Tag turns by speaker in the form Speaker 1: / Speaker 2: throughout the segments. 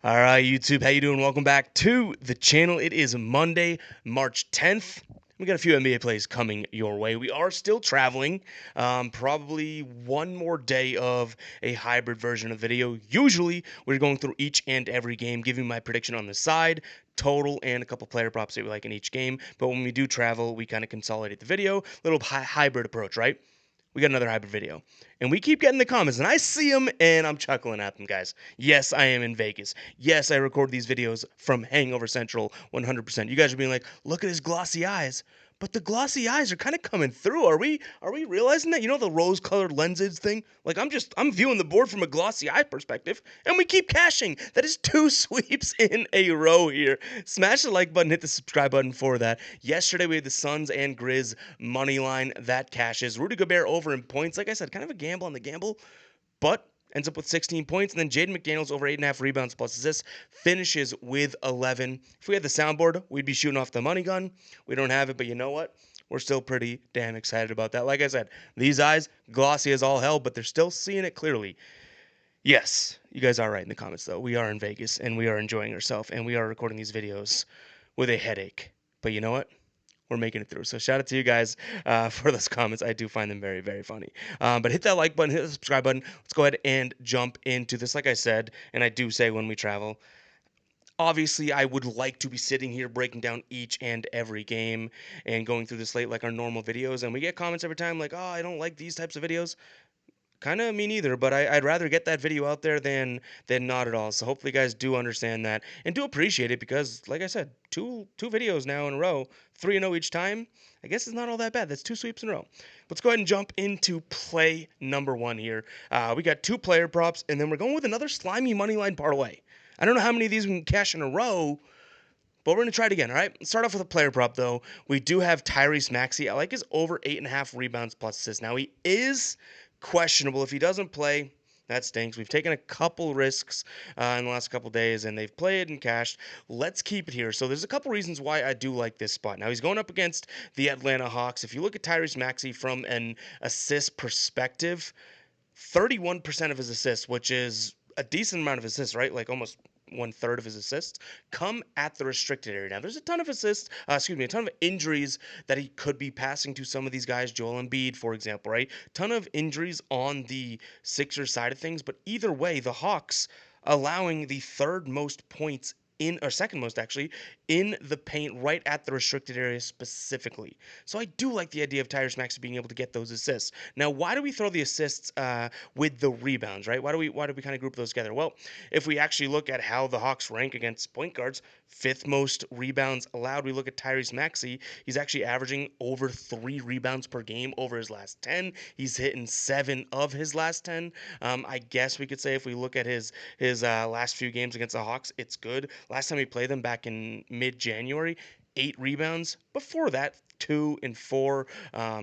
Speaker 1: All right, YouTube, how you doing? Welcome back to the channel. It is Monday, March 10th. We got a few NBA plays coming your way. We are still traveling. Probably one more day of a hybrid version of video. Usually, we're going through each and every game, giving my prediction on the side, total, and a couple player props that we like in each game. But when we do travel, we kind of consolidate the video. Little hybrid approach, right? We got another hybrid video. And we keep getting the comments, and I see them, and I'm chuckling at them, guys. Yes, I am in Vegas. Yes, I record these videos from Hangover Central 100%. You guys are being like, look at his glossy eyes. But the glossy eyes are kind of coming through. Are we realizing that? You know the rose-colored lenses thing? Like I'm viewing the board from a glossy eye perspective, and we keep cashing. That is 2 sweeps in a row here. Smash the like button, hit the subscribe button for that. Yesterday we had the Suns and Grizz money line that cashes. Rudy Gobert over in points. Like I said, kind of a gamble on the gamble, but ends up with 16 points. And then Jaden McDaniels over 8.5 rebounds plus assists finishes with 11. If we had the soundboard, we'd be shooting off the money gun. We don't have it, but you know what? We're still pretty damn excited about that. Like I said, these eyes, glossy as all hell, but they're still seeing it clearly. Yes, you guys are right in the comments, though. We are in Vegas, and we are enjoying ourselves, and we are recording these videos with a headache. But you know what? We're making it through. So shout out to you guys for those comments. I do find them very, very funny. But hit that like button, hit the subscribe button. Let's go ahead and jump into this. Like I said, and I do say when we travel, obviously I would like to be sitting here breaking down each and every game and going through the slate like our normal videos. And we get comments every time like, oh, I don't like these types of videos. Kind of me neither, but I'd rather get that video out there than not at all. So hopefully you guys do understand that and do appreciate it because, like I said, two videos now in a row, 3-0 each time. I guess it's not all that bad. That's 2 sweeps in a row. Let's go ahead and jump into play number 1 here. We got 2 player props, and then we're going with another slimy moneyline parlay. I don't know how many of these we can cash in a row, but we're going to try it again, all right? Let's start off with a player prop, though. We do have Tyrese Maxey. I like his over 8.5 rebounds plus assists. Now, he is questionable. If he doesn't play, that stinks. We've taken a couple risks in the last couple days, and they've played and cashed. Let's keep it here. So there's a couple reasons why I do like this spot. Now, he's going up against the Atlanta Hawks. If you look at Tyrese Maxey from an assist perspective, 31% of his assists, which is a decent amount of assists, right? Like almost 1/3 of his assists come at the restricted area. Now, there's a ton of assists, a ton of injuries that he could be passing to some of these guys, Joel Embiid, for example, right? Ton of injuries on the Sixers side of things, but either way, the Hawks allowing the 3rd most points in, or 2nd most actually, in the paint right at the restricted area specifically. So I do like the idea of Tyrese Maxey being able to get those assists. Now, why do we throw the assists with the rebounds, right? Why do we kind of group those together? Well, if we actually look at how the Hawks rank against point guards, 5th most rebounds allowed. We look at Tyrese Maxey. He's actually averaging over 3 rebounds per game over his last 10. He's hitting 7 of his last 10. I guess we could say if we look at his last few games against the Hawks, it's good. Last time he played them back in mid-January, 8 rebounds. Before that, 2 and 4.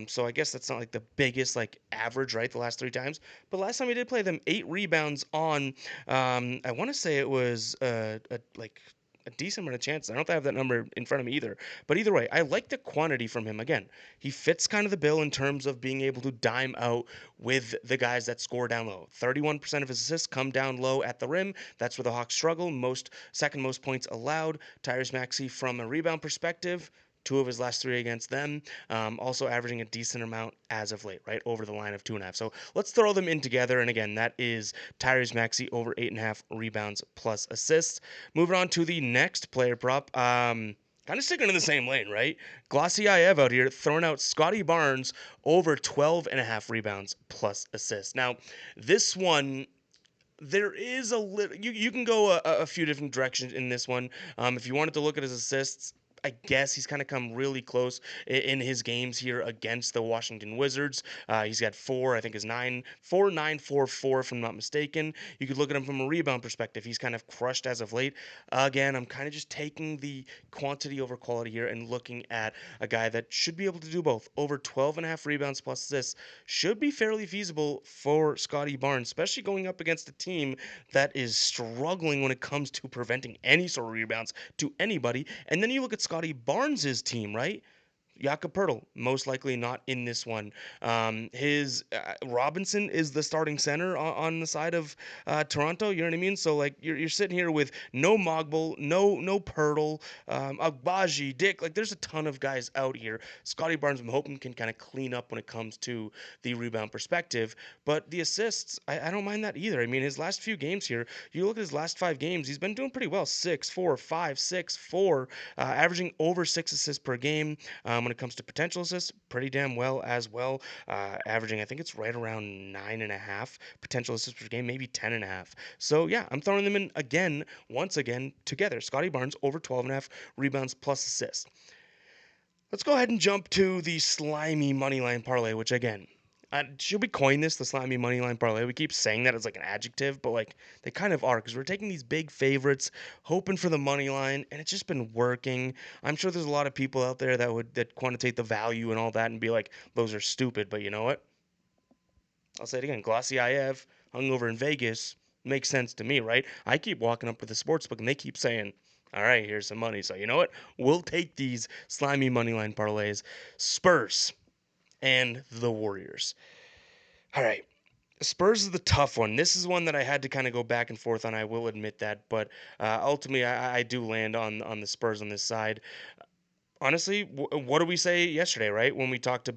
Speaker 1: So I guess that's not like the biggest like average, right? The last 3 times, but last time he did play them, 8 rebounds on. I want to say it was like a decent amount of chances. I don't have that number in front of me either. But either way, I like the quantity from him. Again, he fits kind of the bill in terms of being able to dime out with the guys that score down low. 31% of his assists come down low at the rim. That's where the Hawks struggle. 2nd most points allowed. Tyrese Maxey from a rebound perspective, 2 of his last 3 against them. Also averaging a decent amount as of late, right? Over the line of 2.5. So let's throw them in together. And again, that is Tyrese Maxey over 8.5 rebounds plus assists. Moving on to the next player prop. Kind of sticking in the same lane, right? Glossy Eye Ev out here throwing out Scotty Barnes over 12.5 rebounds plus assists. Now, this one, there is a little, you can go a few different directions in this one. If you wanted to look at his assists, I guess he's kind of come really close in his games here against the Washington Wizards. He's got 4, I think is 9, 4, 9, 4, 4, if I'm not mistaken. You could look at him from a rebound perspective. He's kind of crushed as of late. Again, I'm kind of just taking the quantity over quality here and looking at a guy that should be able to do both. Over 12.5 rebounds plus assists should be fairly feasible for Scotty Barnes, especially going up against a team that is struggling when it comes to preventing any sort of rebounds to anybody. And then you look at Scotty Barnes' team, right? Jakob Pertl, most likely not in this one. His Robinson is the starting center on the side of Toronto. You know what I mean? So like you're sitting here with no Mogbel, no Pertl, Agbaji, Dick. Like there's a ton of guys out here. Scotty Barnes, I'm hoping can kind of clean up when it comes to the rebound perspective. But the assists, I don't mind that either. I mean, his last few games here, you look at his last 5 games, he's been doing pretty well. 6, 4, 5, 6, 4, averaging over 6 assists per game. When it comes to potential assists, pretty damn well as well. Averaging, I think it's right around 9.5 potential assists per game, maybe 10.5. So yeah, I'm throwing them in again, once again, together. Scotty Barnes over 12.5 rebounds plus assists. Let's go ahead and jump to the slimy moneyline parlay, which again, should we coin this the slimy moneyline parlay? We keep saying that as like an adjective, but like they kind of are because we're taking these big favorites, hoping for the money line, and it's just been working. I'm sure there's a lot of people out there that quantitate the value and all that and be like, those are stupid. But you know what? I'll say it again. Glossy IF, hungover in Vegas, makes sense to me, right? I keep walking up with the sports book and they keep saying, all right, here's some money. So you know what? We'll take these slimy moneyline parlays. Spurs and the Warriors. All right. Spurs is the tough one. This is one that I had to kind of go back and forth on. I will admit that, but ultimately, I do land on the Spurs on this side. Honestly, what did we say yesterday? Right when um, we talked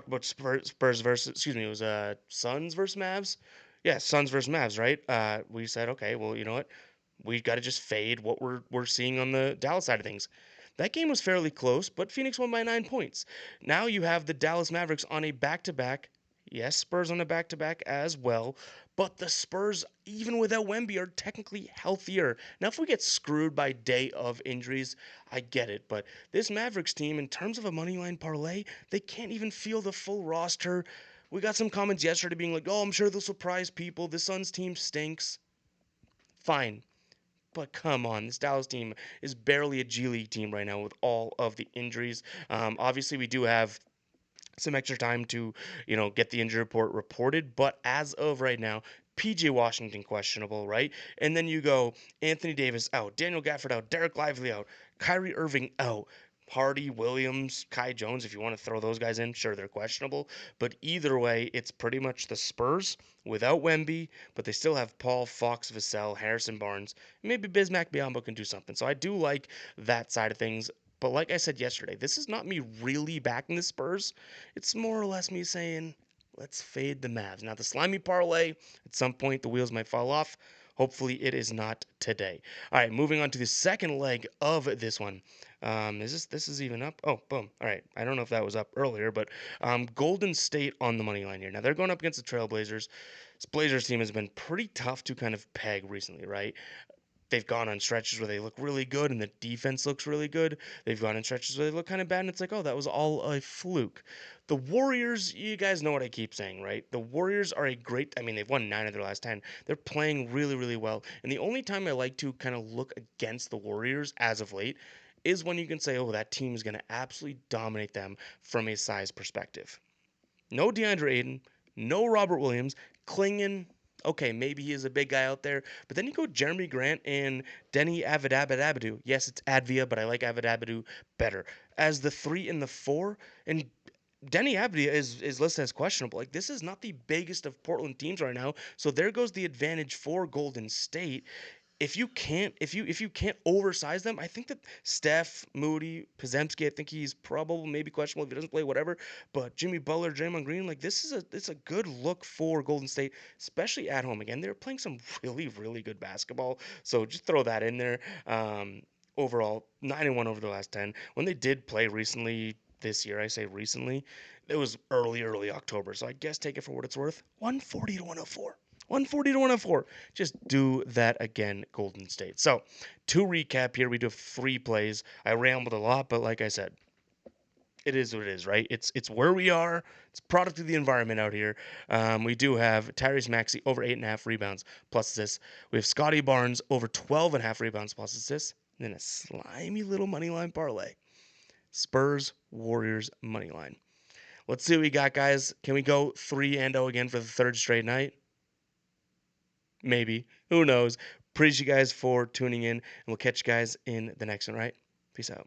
Speaker 1: about Spurs versus, excuse me, it was Suns versus Mavs. Yeah, Suns versus Mavs, right? We said, okay, well, you know what? We got to just fade what we're seeing on the Dallas side of things. That game was fairly close, but Phoenix won by 9 points. Now you have the Dallas Mavericks on a back-to-back. Yes, Spurs on a back-to-back as well, but the Spurs, even without Wemby, are technically healthier. Now, if we get screwed by day of injuries, I get it, but this Mavericks team, in terms of a moneyline parlay, they can't even field the full roster. We got some comments yesterday being like, "Oh, I'm sure they'll surprise people. The Suns team stinks." Fine. But come on, this Dallas team is barely a G League team right now with all of the injuries. Obviously, we do have some extra time to, get the injury report reported. But as of right now, PJ Washington questionable, right? And then you go Anthony Davis out, Daniel Gafford out, Derek Lively out, Kyrie Irving out. Hardy, Williams, Kai Jones, if you want to throw those guys in, sure, they're questionable. But either way, it's pretty much the Spurs without Wemby, but they still have Paul, Fox, Vassell, Harrison Barnes. Maybe Bismack Biyombo can do something. So I do like that side of things. But like I said yesterday, this is not me really backing the Spurs. It's more or less me saying, let's fade the Mavs. Now, the slimy parlay, at some point, the wheels might fall off. Hopefully, it is not today. All right, moving on to the second leg of this one. This is even up? Oh, boom. All right. I don't know if that was up earlier, but Golden State on the money line here. Now they're going up against the Trailblazers. This Blazers team has been pretty tough to kind of peg recently, right? They've gone on stretches where they look really good and the defense looks really good. They've gone on stretches where they look kind of bad and it's like, oh, that was all a fluke. The Warriors, you guys know what I keep saying, right? The Warriors are a great, I mean, they've won 9 of their last 10. They're playing really, really well. And the only time I like to kind of look against the Warriors as of late is when you can say, oh, that team is going to absolutely dominate them from a size perspective. No DeAndre Ayton, no Robert Williams, Klingon. Okay, maybe he is a big guy out there, but then you go Jeremy Grant and Denny Avdija. Yes, it's Advia, but I like Avdija better as the 3 and the 4. And Denny Avdija is listed as questionable. Like this is not the biggest of Portland teams right now, so there goes the advantage for Golden State. If you can't oversize them, I think that Steph, Moody, Pozemski, I think he's probably maybe questionable if he doesn't play, whatever. But Jimmy Butler, Draymond Green, like this is it's a good look for Golden State, especially at home. Again, they're playing some really, really good basketball. So just throw that in there. Overall, 9-1 over the last 10. When they did play recently this year, I say recently, it was early October. So I guess take it for what it's worth. 140 to 104. 140 to 104. Just do that again, Golden State. So, to recap here, we do have 3 plays. I rambled a lot, but like I said, it is what it is, right? It's where we are. It's product of the environment out here. We do have Tyrese Maxey over 8.5 rebounds plus assists. We have Scotty Barnes over 12.5 rebounds plus assists. And then a slimy little money line parlay. Spurs Warriors money line. Let's see what we got, guys. Can we go 3-0 again for the 3rd straight night? Maybe. Who knows? Appreciate you guys for tuning in, and we'll catch you guys in the next one, right? Peace out.